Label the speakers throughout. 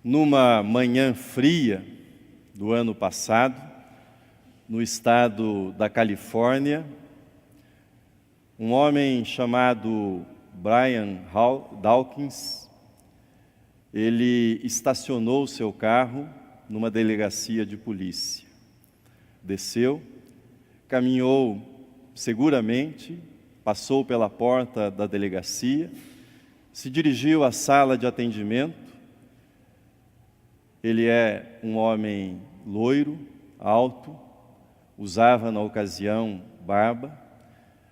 Speaker 1: Numa manhã fria do ano passado, no estado da Califórnia, um homem chamado Brian Dawkins, ele estacionou seu carro numa delegacia de polícia. Desceu, caminhou seguramente, passou pela porta da delegacia, se dirigiu à sala de atendimento. Ele é um homem loiro, alto, usava na ocasião barba.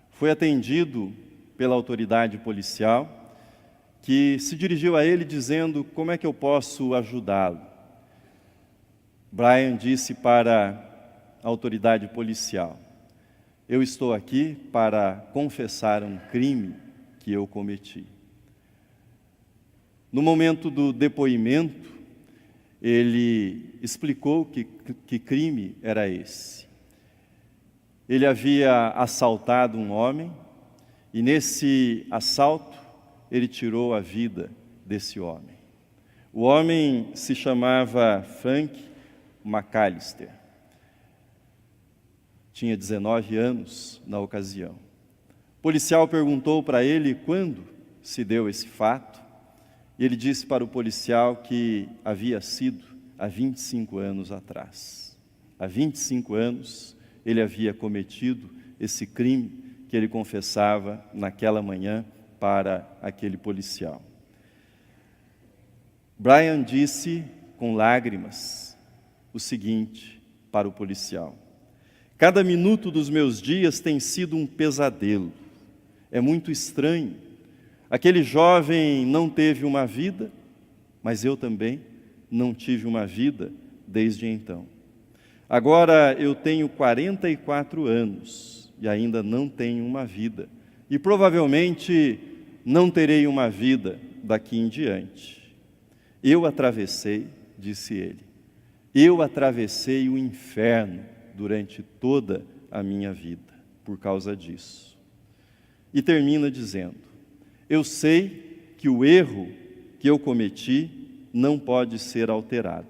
Speaker 1: Foi atendido pela autoridade policial, que se dirigiu a ele dizendo: como é que eu posso ajudá-lo? Brian disse para a autoridade policial: eu estou aqui para confessar um crime que eu cometi. No momento do depoimento, ele explicou que crime era esse. Ele havia assaltado um homem e nesse assalto ele tirou a vida desse homem. O homem se chamava Frank McAllister. Tinha 19 anos na ocasião. O policial perguntou para ele quando se deu esse fato. E ele disse para o policial que havia sido há 25 anos atrás. Há 25 anos ele havia cometido esse crime que ele confessava naquela manhã para aquele policial. Brian disse com lágrimas o seguinte para o policial: cada minuto dos meus dias tem sido um pesadelo. É muito estranho. Aquele jovem não teve uma vida, mas eu também não tive uma vida desde então. Agora eu tenho 44 anos e ainda não tenho uma vida. E provavelmente não terei uma vida daqui em diante. Eu atravessei, disse ele, eu atravessei o inferno durante toda a minha vida por causa disso. E termina dizendo: eu sei que o erro que eu cometi não pode ser alterado,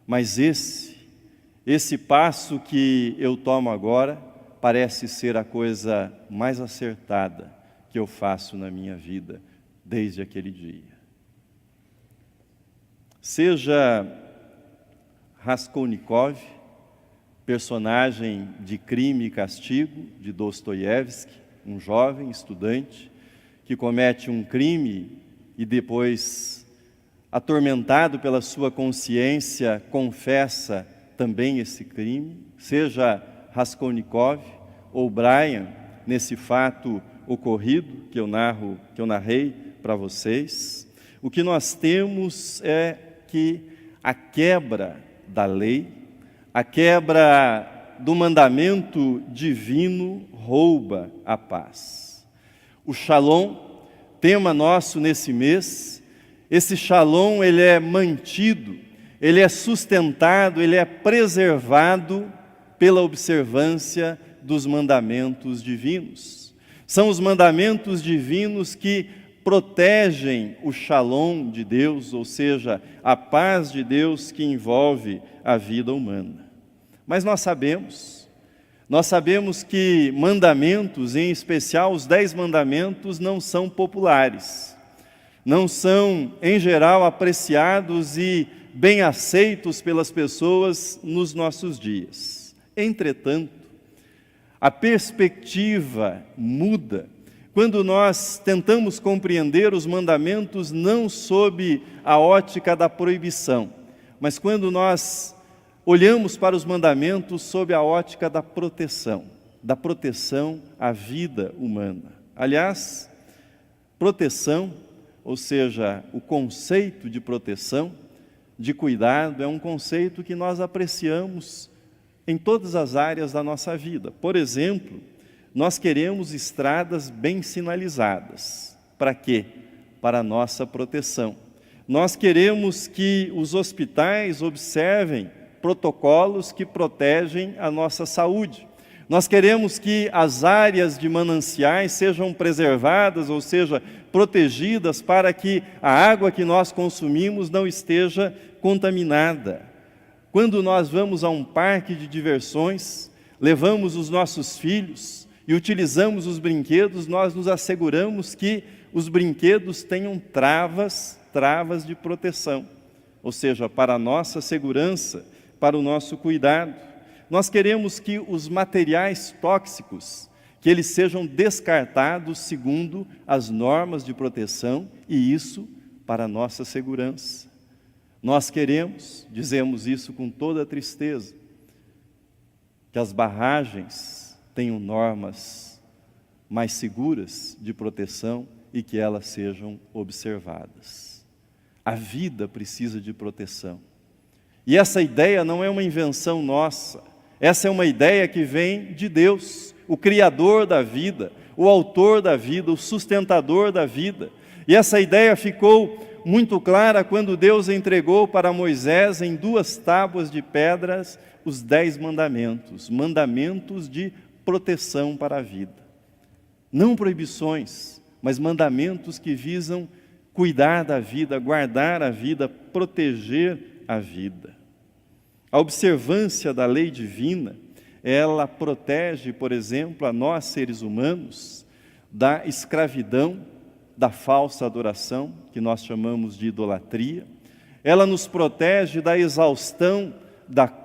Speaker 1: mas esse passo que eu tomo agora parece ser a coisa mais acertada que eu faço na minha vida desde aquele dia. Seja Raskolnikov, personagem de Crime e Castigo, de Dostoiévski, um jovem estudante que comete um crime e depois, atormentado pela sua consciência, confessa também esse crime, seja Raskolnikov ou Brian, nesse fato ocorrido que eu narrei para vocês, o que nós temos é que a quebra da lei, a quebra do mandamento divino rouba a paz. O Shalom, tema nosso nesse mês, esse Shalom ele é mantido, ele é sustentado, ele é preservado pela observância dos mandamentos divinos. São os mandamentos divinos que protegem o Shalom de Deus, ou seja, a paz de Deus que envolve a vida humana. Mas nós sabemos que mandamentos, em especial os 10 mandamentos, não são populares, não são, em geral, apreciados e bem aceitos pelas pessoas nos nossos dias. Entretanto, a perspectiva muda quando nós tentamos compreender os mandamentos não sob a ótica da proibição, mas quando nós olhamos para os mandamentos sob a ótica da proteção à vida humana. Aliás, proteção, ou seja, o conceito de proteção, de cuidado, é um conceito que nós apreciamos em todas as áreas da nossa vida. Por exemplo, nós queremos estradas bem sinalizadas. Para quê? Para a nossa proteção. Nós queremos que os hospitais observem protocolos que protegem a nossa saúde. Nós queremos que as áreas de mananciais sejam preservadas, ou seja, protegidas, para que a água que nós consumimos não esteja contaminada. Quando nós vamos a um parque de diversões, levamos os nossos filhos e utilizamos os brinquedos, nós nos asseguramos que os brinquedos tenham travas de proteção, ou seja, para a nossa segurança, para o nosso cuidado. Nós queremos que os materiais tóxicos, que eles sejam descartados segundo as normas de proteção, e isso para a nossa segurança. Nós queremos, dizemos isso com toda a tristeza, que as barragens tenham normas mais seguras de proteção e que elas sejam observadas. A vida precisa de proteção. E essa ideia não é uma invenção nossa, essa é uma ideia que vem de Deus, o Criador da vida, o Autor da vida, o sustentador da vida. E essa ideia ficou muito clara quando Deus entregou para Moisés em 2 tábuas de pedras os 10 mandamentos, mandamentos de proteção para a vida. Não proibições, mas mandamentos que visam cuidar da vida, guardar a vida, proteger a vida. A observância da lei divina, ela protege, por exemplo, a nós seres humanos da escravidão, da falsa adoração, que nós chamamos de idolatria. Ela nos protege da exaustão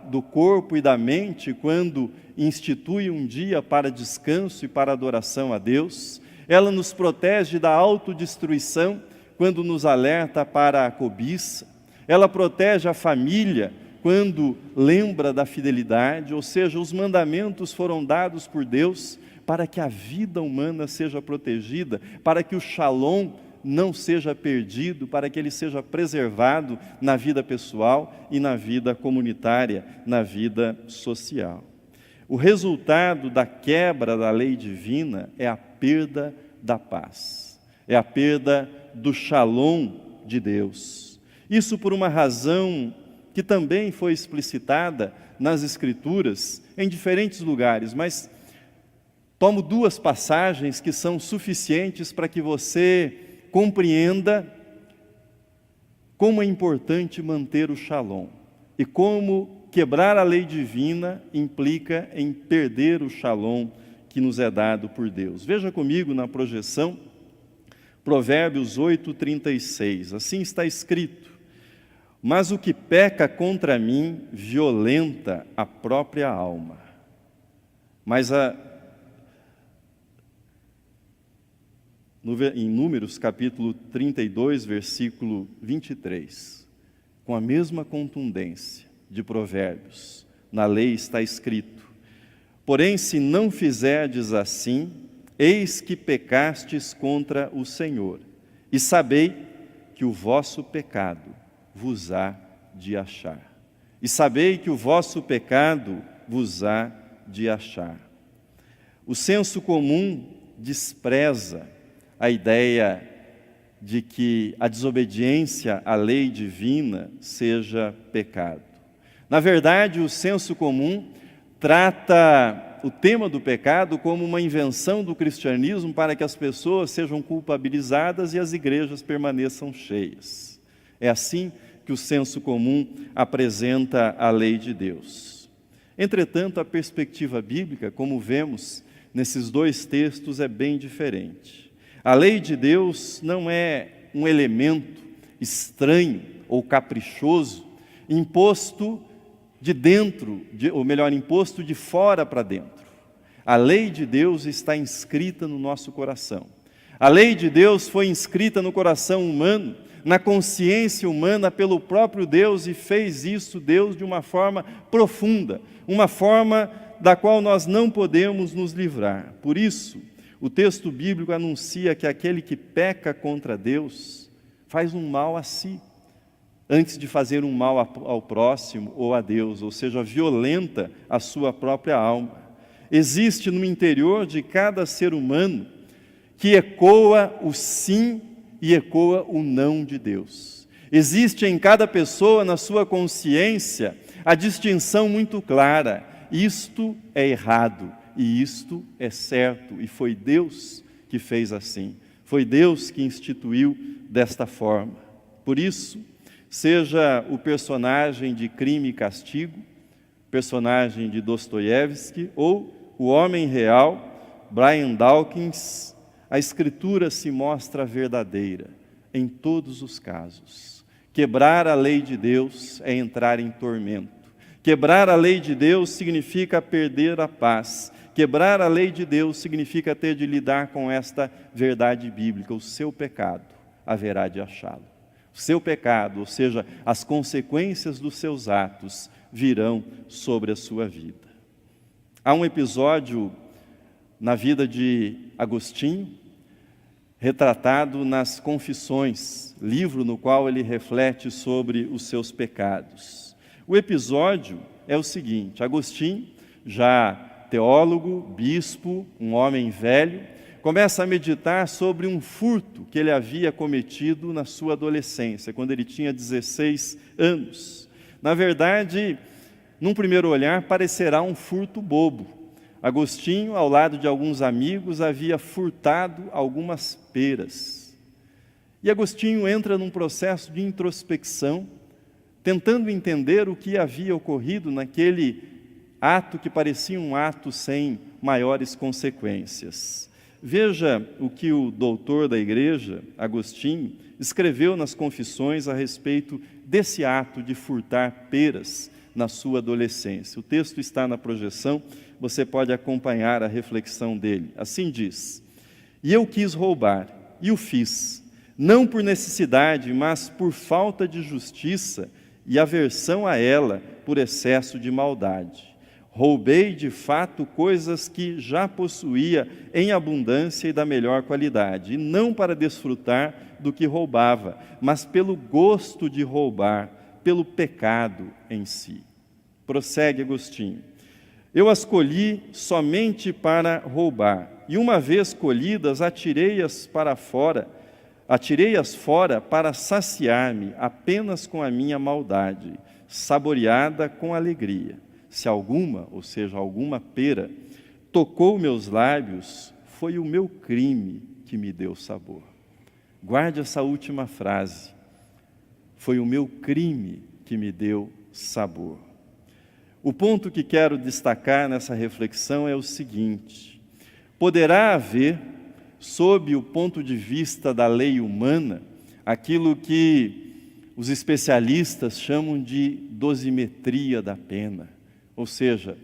Speaker 1: do corpo e da mente, quando institui um dia para descanso e para adoração a Deus. Ela nos protege da autodestruição, quando nos alerta para a cobiça. Ela protege a família, quando lembra da fidelidade, ou seja, os mandamentos foram dados por Deus para que a vida humana seja protegida, para que o shalom não seja perdido, para que ele seja preservado na vida pessoal e na vida comunitária, na vida social. O resultado da quebra da lei divina é a perda da paz, é a perda do shalom de Deus. Isso por uma razão que também foi explicitada nas Escrituras, em diferentes lugares, mas tomo 2 passagens que são suficientes para que você compreenda como é importante manter o shalom e como quebrar a lei divina implica em perder o shalom que nos é dado por Deus. Veja comigo na projeção, Provérbios 8:36, assim está escrito: mas o que peca contra mim violenta a própria alma. Em Números capítulo 32, versículo 23, com a mesma contundência de Provérbios, na lei está escrito: porém, se não fizerdes assim, eis que pecastes contra o Senhor, e sabei que o vosso pecado vos há de achar. E sabei que o vosso pecado vos há de achar. O senso comum despreza a ideia de que a desobediência à lei divina seja pecado. Na verdade, o senso comum trata o tema do pecado como uma invenção do cristianismo para que as pessoas sejam culpabilizadas e as igrejas permaneçam cheias. É assim que o senso comum apresenta a lei de Deus. Entretanto, a perspectiva bíblica, como vemos nesses 2 textos, é bem diferente. A lei de Deus não é um elemento estranho ou caprichoso, imposto de dentro, ou melhor, imposto de fora para dentro. A lei de Deus está inscrita no nosso coração. A lei de Deus foi inscrita no coração humano, na consciência humana pelo próprio Deus, e fez isso Deus de uma forma profunda, uma forma da qual nós não podemos nos livrar. Por isso, o texto bíblico anuncia que aquele que peca contra Deus faz um mal a si, antes de fazer um mal ao próximo ou a Deus, ou seja, violenta a sua própria alma. Existe no interior de cada ser humano que ecoa o sim e ecoa o não de Deus. Existe em cada pessoa, na sua consciência, a distinção muito clara: isto é errado, e isto é certo, e foi Deus que fez assim. Foi Deus que instituiu desta forma. Por isso, seja o personagem de Crime e Castigo, personagem de Dostoiévski, ou o homem real, Brian Dawkins, a Escritura se mostra verdadeira em todos os casos. Quebrar a lei de Deus é entrar em tormento. Quebrar a lei de Deus significa perder a paz. Quebrar a lei de Deus significa ter de lidar com esta verdade bíblica. O seu pecado haverá de achá-lo. O seu pecado, ou seja, as consequências dos seus atos, virão sobre a sua vida. Há um episódio na vida de Agostinho, retratado nas Confissões, livro no qual ele reflete sobre os seus pecados. O episódio é o seguinte: Agostinho, já teólogo, bispo, um homem velho, começa a meditar sobre um furto que ele havia cometido na sua adolescência, quando ele tinha 16 anos. Na verdade, num primeiro olhar, parecerá um furto bobo. Agostinho, ao lado de alguns amigos, havia furtado algumas peras. E Agostinho entra num processo de introspecção, tentando entender o que havia ocorrido naquele ato que parecia um ato sem maiores consequências. Veja o que o doutor da igreja, Agostinho, escreveu nas Confissões a respeito desse ato de furtar peras na sua adolescência. O texto está na projeção, você pode acompanhar a reflexão dele. Assim diz: "E eu quis roubar, e o fiz, não por necessidade, mas por falta de justiça e aversão a ela por excesso de maldade. Roubei, de fato, coisas que já possuía em abundância e da melhor qualidade, e não para desfrutar do que roubava, mas pelo gosto de roubar, pelo pecado em si." Prossegue Agostinho: "Eu as colhi somente para roubar, e uma vez colhidas, atirei-as fora para saciar-me apenas com a minha maldade, saboreada com alegria. Se alguma, ou seja, alguma pera, tocou meus lábios, foi o meu crime que me deu sabor." Guarde essa última frase. Foi o meu crime que me deu sabor. O ponto que quero destacar nessa reflexão é o seguinte: poderá haver, sob o ponto de vista da lei humana, aquilo que os especialistas chamam de dosimetria da pena. Ou seja,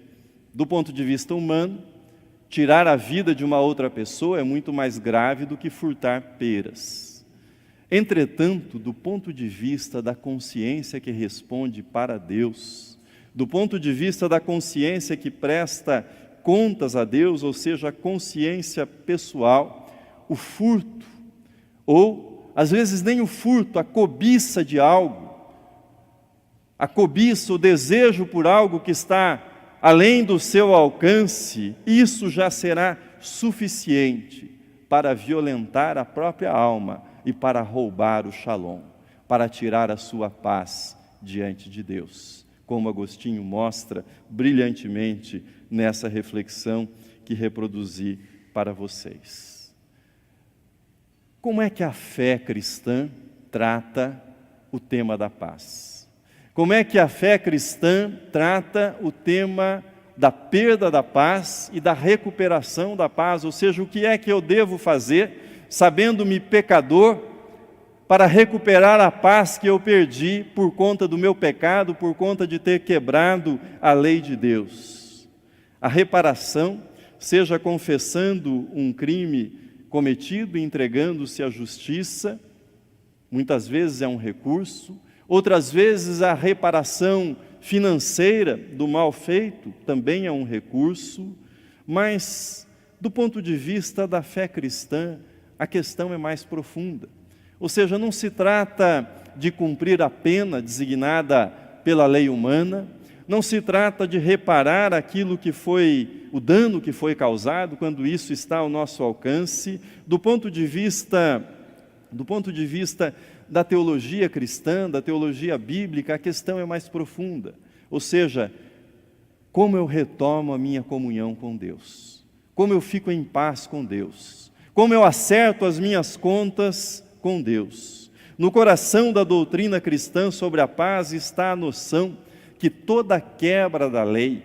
Speaker 1: do ponto de vista humano, tirar a vida de uma outra pessoa é muito mais grave do que furtar peras. Entretanto, do ponto de vista da consciência que responde para Deus, do ponto de vista da consciência que presta contas a Deus, ou seja, a consciência pessoal, o furto, ou às vezes nem o furto, a cobiça de algo, a cobiça, o desejo por algo que está além do seu alcance, isso já será suficiente para violentar a própria alma e para roubar o shalom, para tirar a sua paz diante de Deus, como Agostinho mostra brilhantemente nessa reflexão que reproduzi para vocês. Como é que a fé cristã trata o tema da paz? Como é que a fé cristã trata o tema da perda da paz e da recuperação da paz? Ou seja, o que é que eu devo fazer, sabendo-me pecador, para recuperar a paz que eu perdi por conta do meu pecado, por conta de ter quebrado a lei de Deus? A reparação, seja confessando um crime cometido e entregando-se à justiça, muitas vezes é um recurso. Outras vezes a reparação financeira do mal feito também é um recurso, mas do ponto de vista da fé cristã, a questão é mais profunda. Ou seja, não se trata de cumprir a pena designada pela lei humana, não se trata de reparar aquilo que foi, o dano que foi causado, quando isso está ao nosso alcance. Do ponto de vista da teologia cristã, da teologia bíblica, a questão é mais profunda. Ou seja, como eu retomo a minha comunhão com Deus, como eu fico em paz com Deus, como eu acerto as minhas contas com Deus. No coração da doutrina cristã sobre a paz está a noção que toda quebra da lei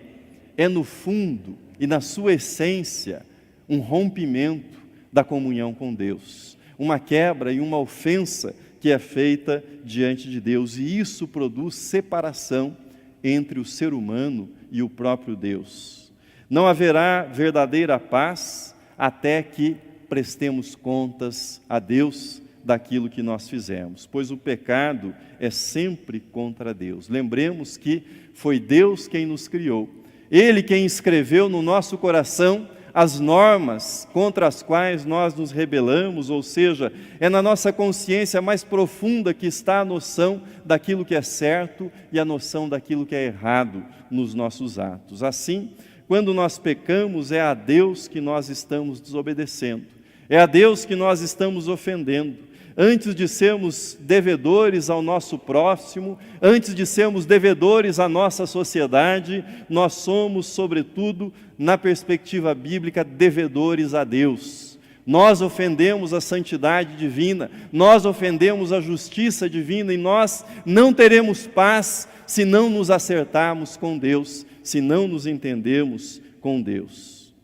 Speaker 1: é, no fundo e na sua essência, um rompimento da comunhão com Deus, uma quebra e uma ofensa que é feita diante de Deus, e isso produz separação entre o ser humano e o próprio Deus. Não haverá verdadeira paz até que prestemos contas a Deus daquilo que nós fizemos, pois o pecado é sempre contra Deus. Lembremos que foi Deus quem nos criou, Ele quem escreveu no nosso coração as normas contra as quais nós nos rebelamos, ou seja, é na nossa consciência mais profunda que está a noção daquilo que é certo e a noção daquilo que é errado nos nossos atos. Assim, quando nós pecamos, é a Deus que nós estamos desobedecendo, é a Deus que nós estamos ofendendo. Antes de sermos devedores ao nosso próximo, antes de sermos devedores à nossa sociedade, nós somos, sobretudo, na perspectiva bíblica, devedores a Deus. Nós ofendemos a santidade divina, nós ofendemos a justiça divina, e nós não teremos paz se não nos acertarmos com Deus, se não nos entendermos com Deus.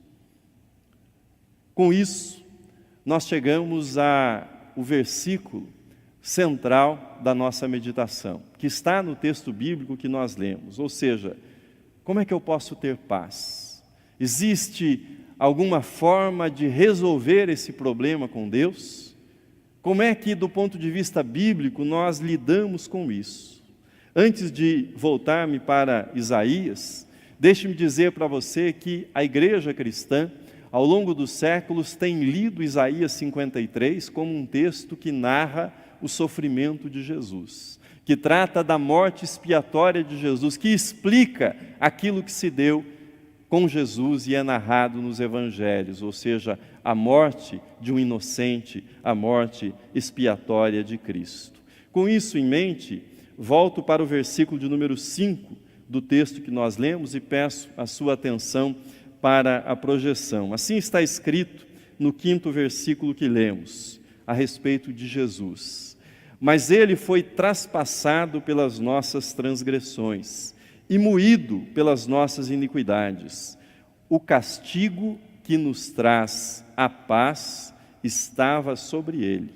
Speaker 1: Com isso, nós chegamos o versículo central da nossa meditação, que está no texto bíblico que nós lemos, ou seja, como é que eu posso ter paz? Existe alguma forma de resolver esse problema com Deus? Como é que, do ponto de vista bíblico, nós lidamos com isso? Antes de voltar-me para Isaías, deixe-me dizer para você que a igreja cristã, ao longo dos séculos, tem lido Isaías 53 como um texto que narra o sofrimento de Jesus, que trata da morte expiatória de Jesus, que explica aquilo que se deu com Jesus e é narrado nos evangelhos, ou seja, a morte de um inocente, a morte expiatória de Cristo. Com isso em mente, volto para o versículo de número 5 do texto que nós lemos e peço a sua atenção para a projeção. Assim está escrito no 5º versículo que lemos, a respeito de Jesus. Mas ele foi traspassado pelas nossas transgressões e moído pelas nossas iniquidades. O castigo que nos traz a paz estava sobre ele,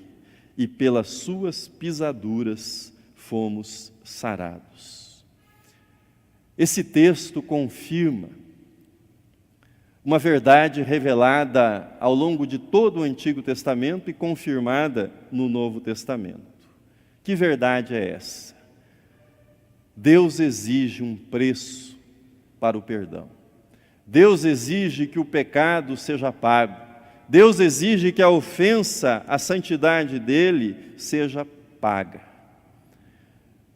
Speaker 1: e pelas suas pisaduras fomos sarados. Esse texto confirma uma verdade revelada ao longo de todo o Antigo Testamento e confirmada no Novo Testamento. Que verdade é essa? Deus exige um preço para o perdão. Deus exige que o pecado seja pago. Deus exige que a ofensa à santidade dele seja paga.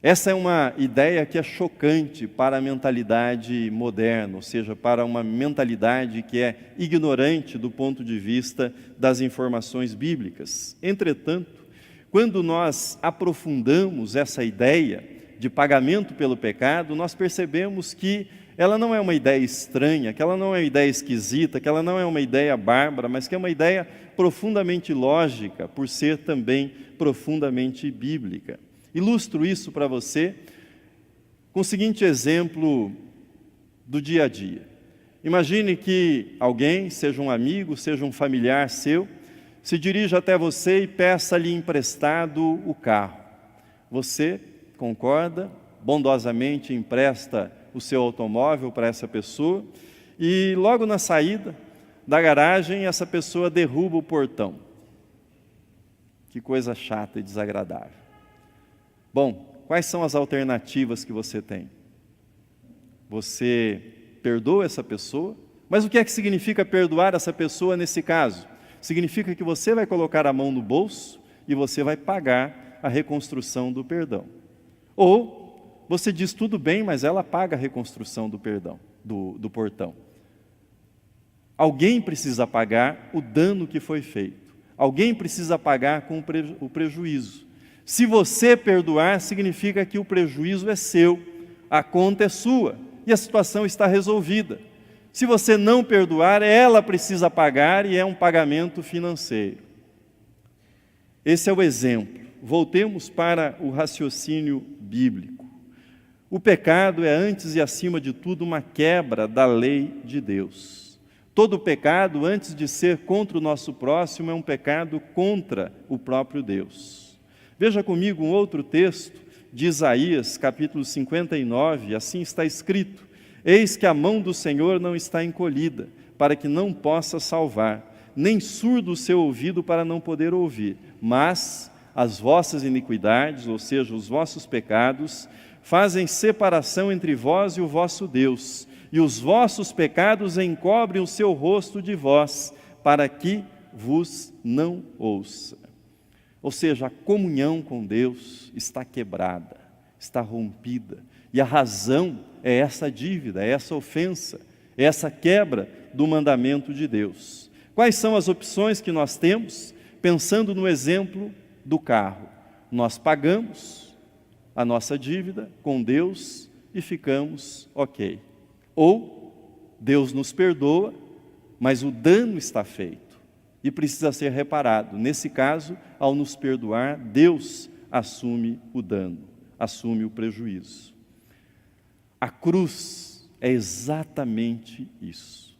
Speaker 1: Essa é uma ideia que é chocante para a mentalidade moderna, ou seja, para uma mentalidade que é ignorante do ponto de vista das informações bíblicas. Entretanto, quando nós aprofundamos essa ideia de pagamento pelo pecado, nós percebemos que ela não é uma ideia estranha, que ela não é uma ideia esquisita, que ela não é uma ideia bárbara, mas que é uma ideia profundamente lógica, por ser também profundamente bíblica. Ilustro isso para você com o seguinte exemplo do dia a dia. Imagine que alguém, seja um amigo, seja um familiar seu, se dirija até você e peça-lhe emprestado o carro. Você concorda, bondosamente empresta o seu automóvel para essa pessoa e logo na saída da garagem essa pessoa derruba o portão. Que coisa chata e desagradável. Bom, quais são as alternativas que você tem? Você perdoa essa pessoa? Mas o que é que significa perdoar essa pessoa nesse caso? Significa que você vai colocar a mão no bolso e você vai pagar a reconstrução do perdão. Ou você diz tudo bem, mas ela paga a reconstrução do perdão, do portão. Alguém precisa pagar o dano que foi feito. Alguém precisa pagar com o prejuízo. Se você perdoar, significa que o prejuízo é seu, a conta é sua, e a situação está resolvida. Se você não perdoar, ela precisa pagar e é um pagamento financeiro. Esse é o exemplo. Voltemos para o raciocínio bíblico. O pecado é, antes e acima de tudo, uma quebra da lei de Deus. Todo pecado, antes de ser contra o nosso próximo, é um pecado contra o próprio Deus. Veja comigo um outro texto de Isaías, capítulo 59, assim está escrito: eis que a mão do Senhor não está encolhida, para que não possa salvar, nem surdo o seu ouvido para não poder ouvir, mas as vossas iniquidades, ou seja, os vossos pecados, fazem separação entre vós e o vosso Deus, e os vossos pecados encobrem o seu rosto de vós, para que vos não ouça. Ou seja, a comunhão com Deus está quebrada, está rompida, e a razão é essa dívida, é essa ofensa, é essa quebra do mandamento de Deus. Quais são as opções que nós temos? Pensando no exemplo do carro, nós pagamos a nossa dívida com Deus e ficamos ok. Ou Deus nos perdoa, mas o dano está feito e precisa ser reparado. Nesse caso, ao nos perdoar, Deus assume o dano, assume o prejuízo. A cruz é exatamente isso.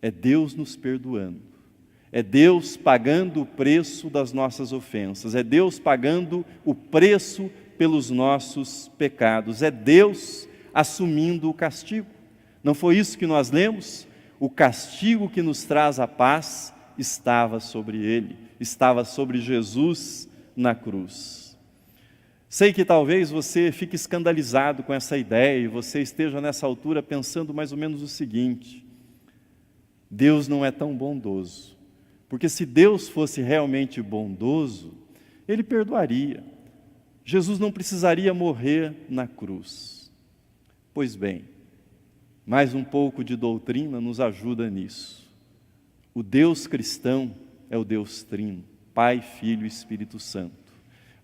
Speaker 1: É Deus nos perdoando. É Deus pagando o preço das nossas ofensas. É Deus pagando o preço pelos nossos pecados. É Deus assumindo o castigo. Não foi isso que nós lemos? O castigo que nos traz a paz estava sobre Ele, estava sobre Jesus na cruz. Sei que talvez você fique escandalizado com essa ideia e você esteja nessa altura pensando mais ou menos o seguinte: Deus não é tão bondoso, porque se Deus fosse realmente bondoso, Ele perdoaria. Jesus não precisaria morrer na cruz. Pois bem, mais um pouco de doutrina nos ajuda nisso. O Deus cristão é o Deus trino, Pai, Filho e Espírito Santo.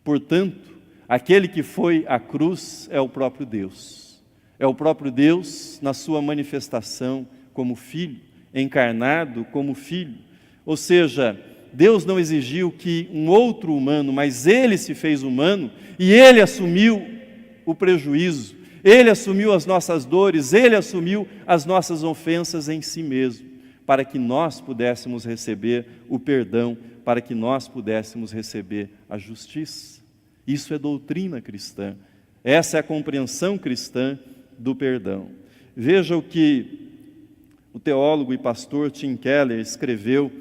Speaker 1: Portanto, aquele que foi à cruz é o próprio Deus. É o próprio Deus na sua manifestação como Filho, encarnado como Filho. Ou seja, Deus não exigiu que um outro humano, mas Ele se fez humano e Ele assumiu o prejuízo, Ele assumiu as nossas dores, Ele assumiu as nossas ofensas em si mesmo, para que nós pudéssemos receber o perdão, para que nós pudéssemos receber a justiça. Isso é doutrina cristã, essa é a compreensão cristã do perdão. Veja o que o teólogo e pastor Tim Keller escreveu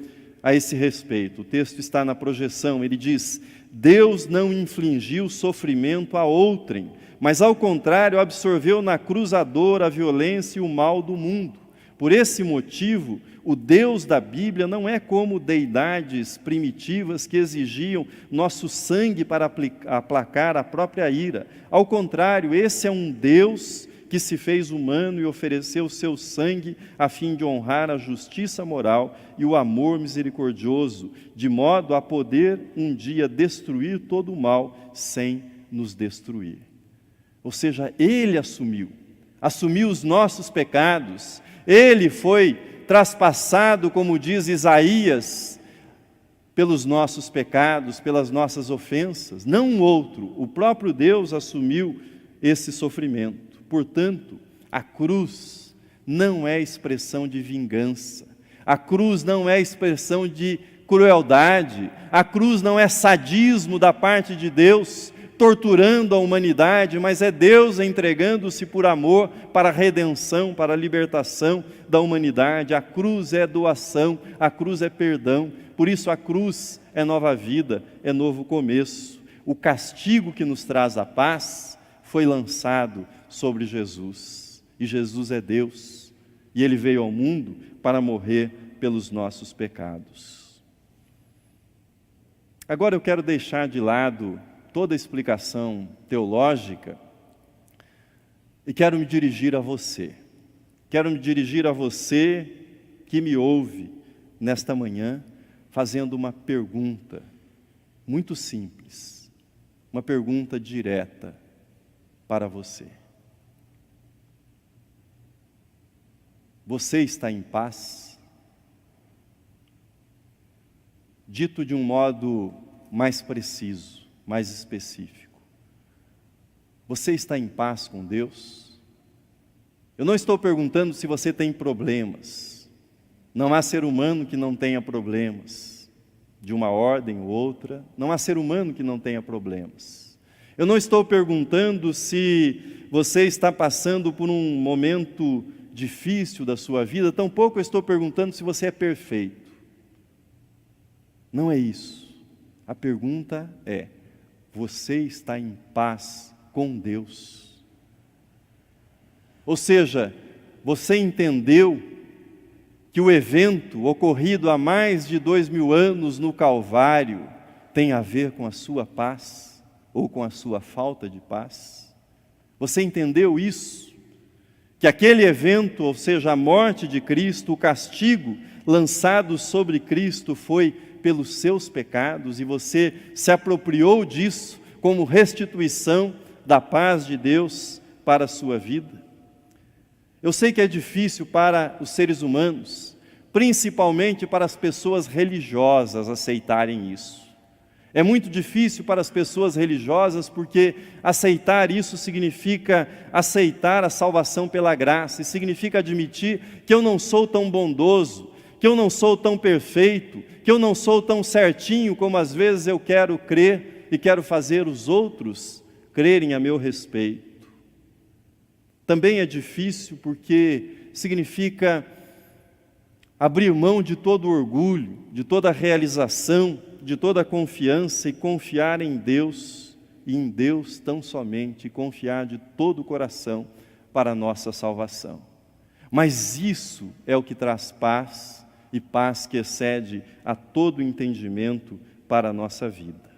Speaker 1: a esse respeito. O texto está na projeção. Ele diz: Deus não infligiu sofrimento a outrem, mas ao contrário absorveu na cruz a dor, a violência e o mal do mundo. Por esse motivo, o Deus da Bíblia não é como deidades primitivas que exigiam nosso sangue para aplacar a própria ira. Ao contrário, esse é um Deus que se fez humano e ofereceu seu sangue a fim de honrar a justiça moral e o amor misericordioso, de modo a poder um dia destruir todo o mal sem nos destruir. Ou seja, Ele assumiu os nossos pecados, Ele foi traspassado, como diz Isaías, pelos nossos pecados, pelas nossas ofensas, não um outro, o próprio Deus assumiu esse sofrimento. Portanto, a cruz não é expressão de vingança, a cruz não é expressão de crueldade, a cruz não é sadismo da parte de Deus, torturando a humanidade, mas é Deus entregando-se por amor para a redenção, para a libertação da humanidade. A cruz é doação, a cruz é perdão, por isso a cruz é nova vida, é novo começo. O castigo que nos traz a paz foi lançado sobre Jesus, e Jesus é Deus, e Ele veio ao mundo para morrer pelos nossos pecados. Agora eu quero deixar de lado toda a explicação teológica e quero me dirigir a você. Quero me dirigir a você que me ouve nesta manhã, fazendo uma pergunta muito simples, uma pergunta direta para você. Você está em paz? Dito de um modo mais preciso, mais específico, você está em paz com Deus? Eu não estou perguntando se você tem problemas. Não há ser humano que não tenha problemas, de uma ordem ou outra. Não há ser humano que não tenha problemas. Eu não estou perguntando se você está passando por um momento difícil da sua vida, tampouco eu estou perguntando se você é perfeito. Não é isso. A pergunta é: você está em paz com Deus? Ou seja, você entendeu que o evento ocorrido há mais de 2000 anos no Calvário tem a ver com a sua paz ou com a sua falta de paz? Você entendeu isso? Que aquele evento, ou seja, a morte de Cristo, o castigo lançado sobre Cristo foi pelos seus pecados, e você se apropriou disso como restituição da paz de Deus para a sua vida? Eu sei que é difícil para os seres humanos, principalmente para as pessoas religiosas, aceitarem isso. É muito difícil para as pessoas religiosas, porque aceitar isso significa aceitar a salvação pela graça, e significa admitir que eu não sou tão bondoso, que eu não sou tão perfeito, que eu não sou tão certinho como às vezes eu quero crer e quero fazer os outros crerem a meu respeito. Também é difícil porque significa abrir mão de todo o orgulho, de toda a realização, de toda a confiança, e confiar em Deus, e em Deus tão somente, e confiar de todo o coração para a nossa salvação. Mas isso é o que traz paz, e paz que excede a todo entendimento para a nossa vida.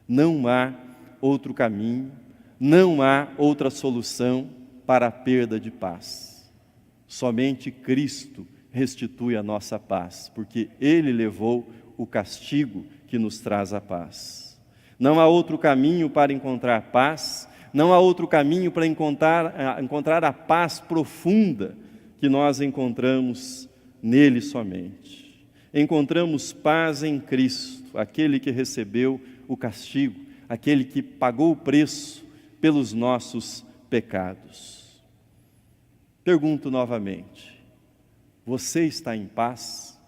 Speaker 1: Não há outro caminho, não há outra solução para a perda de paz. Somente Cristo restitui a nossa paz, porque Ele levou o castigo que nos traz a paz. Não há outro caminho para encontrar paz, não há outro caminho para encontrar a paz profunda que nós encontramos nele somente. Encontramos paz em Cristo, aquele que recebeu o castigo, aquele que pagou o preço pelos nossos pecados. Pergunto novamente: você está em paz?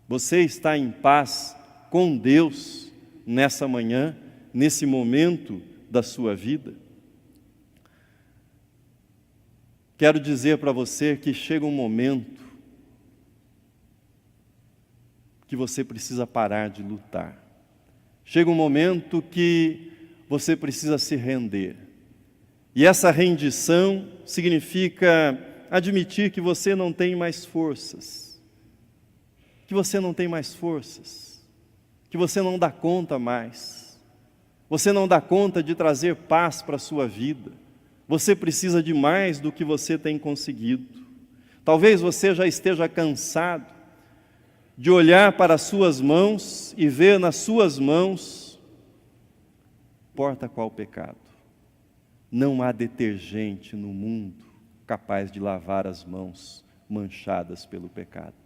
Speaker 1: Você está em paz com Deus nessa manhã, nesse momento da sua vida? Quero dizer para você que chega um momento que você precisa parar de lutar. Chega um momento que você precisa se render. E essa rendição significa admitir que você não tem mais forças. Que você não tem mais forças. Que você não dá conta mais. Você não dá conta de trazer paz para a sua vida. Você precisa de mais do que você tem conseguido. Talvez você já esteja cansado de olhar para as suas mãos e ver nas suas mãos, não importa qual pecado, não há detergente no mundo capaz de lavar as mãos manchadas pelo pecado.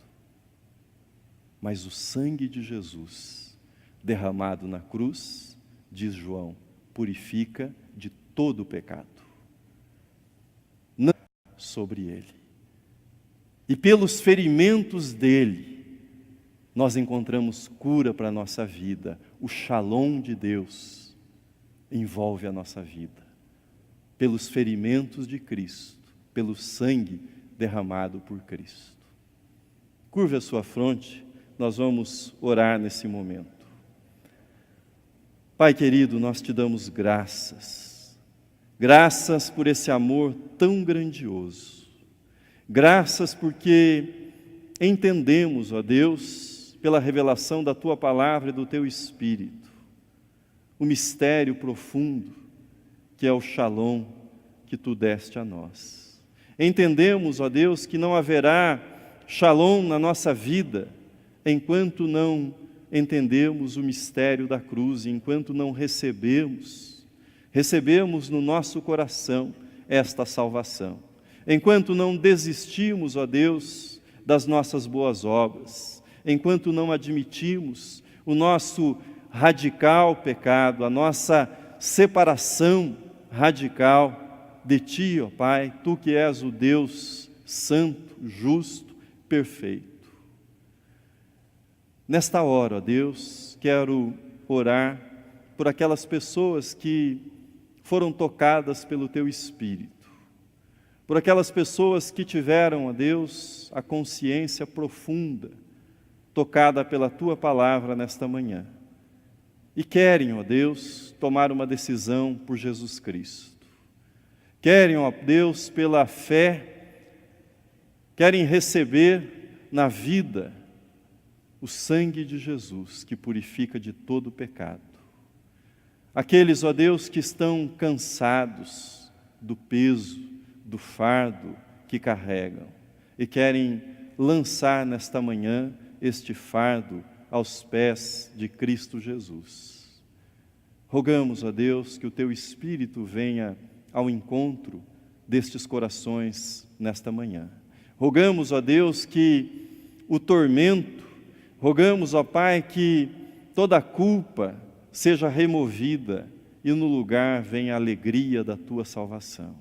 Speaker 1: Mas o sangue de Jesus, derramado na cruz, diz João, purifica de todo o pecado. Não sobre ele. E pelos ferimentos dele, nós encontramos cura para a nossa vida. O Shalom de Deus envolve a nossa vida. Pelos ferimentos de Cristo, pelo sangue derramado por Cristo. Curve a sua fronte, nós vamos orar nesse momento. Pai querido, nós te damos graças. Graças por esse amor tão grandioso. Graças porque entendemos, ó Deus, pela revelação da Tua Palavra e do Teu Espírito, o mistério profundo que é o Shalom que Tu deste a nós. Entendemos, ó Deus, que não haverá Shalom na nossa vida enquanto não entendemos o mistério da cruz, enquanto não recebemos no nosso coração esta salvação. enquanto não desistimos, ó Deus, das nossas boas obras, enquanto não admitimos o nosso radical pecado, a nossa separação radical de Ti, ó Pai, Tu que és o Deus santo, justo, perfeito. Nesta hora, ó Deus, quero orar por aquelas pessoas que foram tocadas pelo Teu Espírito, por aquelas pessoas que tiveram, ó Deus, a consciência profunda, tocada pela Tua Palavra nesta manhã, e querem, ó Deus, tomar uma decisão por Jesus Cristo. Querem, ó Deus, pela fé, querem receber na vida o sangue de Jesus, que purifica de todo pecado. Aqueles, ó Deus, que estão cansados do peso, do fardo que carregam, e querem lançar nesta manhã este fardo aos pés de Cristo Jesus. Rogamos, ó Deus, que o Teu Espírito venha ao encontro destes corações nesta manhã. Rogamos, ó Deus, que o tormento, rogamos, ó Pai, que toda a culpa seja removida e no lugar venha a alegria da Tua salvação.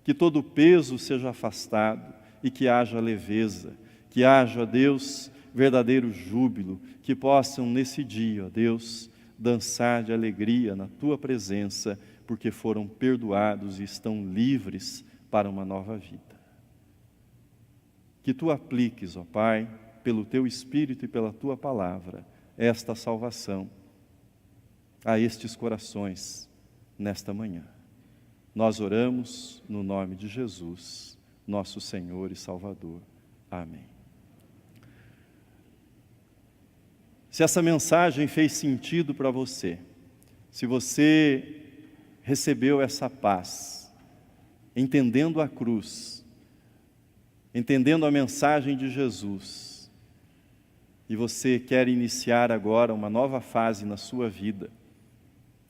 Speaker 1: Que todo o peso seja afastado e que haja leveza, que haja, ó Deus, verdadeiro júbilo, que possam nesse dia, ó Deus, dançar de alegria na Tua presença, porque foram perdoados e estão livres para uma nova vida. Que Tu apliques, ó Pai, pelo Teu Espírito e pela Tua Palavra, esta salvação a estes corações nesta manhã. Nós oramos no nome de Jesus, nosso Senhor e Salvador. Amém. Se essa mensagem fez sentido para você, se você recebeu essa paz, entendendo a cruz, entendendo a mensagem de Jesus, e você quer iniciar agora uma nova fase na sua vida,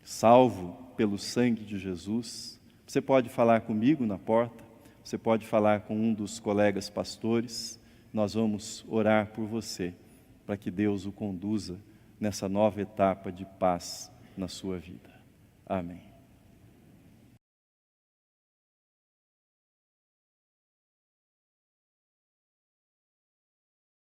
Speaker 1: salvo pelo sangue de Jesus, você pode falar comigo na porta, você pode falar com um dos colegas pastores, nós vamos orar por você, para que Deus o conduza nessa nova etapa de paz na sua vida. Amém.